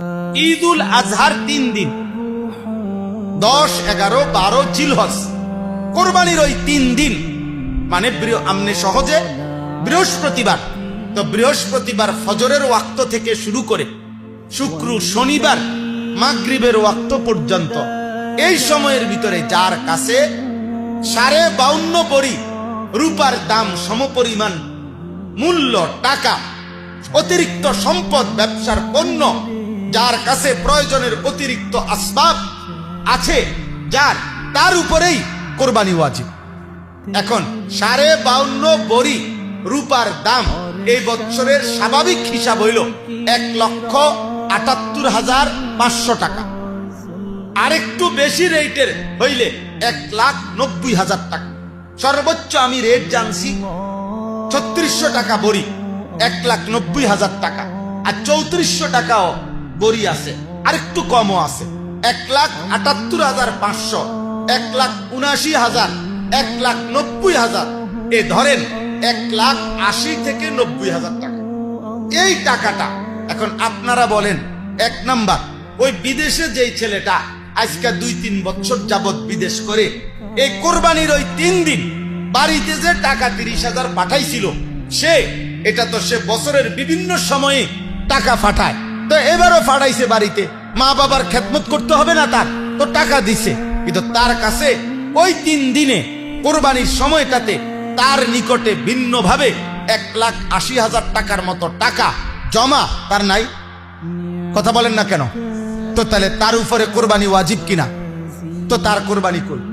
ঈদুল আজহার 3 দিন 10, 11, 12 জিলহজ, কোরবানির ওই 3 দিন মানে আমনে সহজে বৃহস্পতিবার, তো বৃহস্পতিবার ফজরের ওয়াক্ত থেকে শুরু করে শুক্র শনিবার মাগরিবের ওয়াক্ত পর্যন্ত এই সময়ের ভিতরে যার কাছে 52.5 ভরি রূপার দাম সমপরিমাণ মূল্য টাকা, অতিরিক্ত সম্পদ, ব্যবসার পণ্য, যার কাছে প্রয়োজনের অতিরিক্ত আসবাব আছে, যার তার উপরেই কোরবানি ওয়াজিব। এখন 52.5 ভরি রূপার দাম এই বছরের স্বাভাবিক হিসাব হইল 1,78,500 টাকা। আরেকটু বেশি রেটের হইলে 1,90,000 টাকা। সর্বোচ্চ আমি রেট জানছি 3600 টাকা বড়ি, 1,90,000 টাকা। আর 3400 টাকাও বড়ি আছে, আরেকটু কমও আছে। 1,78,500, 1,79,000, 1,90,000, এ ধরেন 1,80,000 থেকে 90,000 টাকা। এই টাকাটা এখন আপনারা বলেন, 1 নাম্বার, ওই বিদেশে যেই ছেলেটা আজকে 2-3 বছর যাবত বিদেশ করে এই কোরবানির ওই 3 দিন বাড়িতে যে টাকা 30,000 পাঠাইছিল, এটা তো সে বছরের বিভিন্ন সময়ে টাকা পাঠায়, তো এবারও পাঠাইছে বাড়িতে, মা বাবার খেদমত করতে হবে না, তার তো টাকা দিছে, কিন্তু তার কাছে ওই 3 দিনে কোরবানির সময়টাতে তার নিকটে ভিন্নভাবে 1,80,000 টাকার মতো টাকা জমা তার নাই। কথা বলেন না কেন? তো তাহলে তার উপরে কোরবানি ওয়াজিব কিনা? তো তার কোরবানি করুন।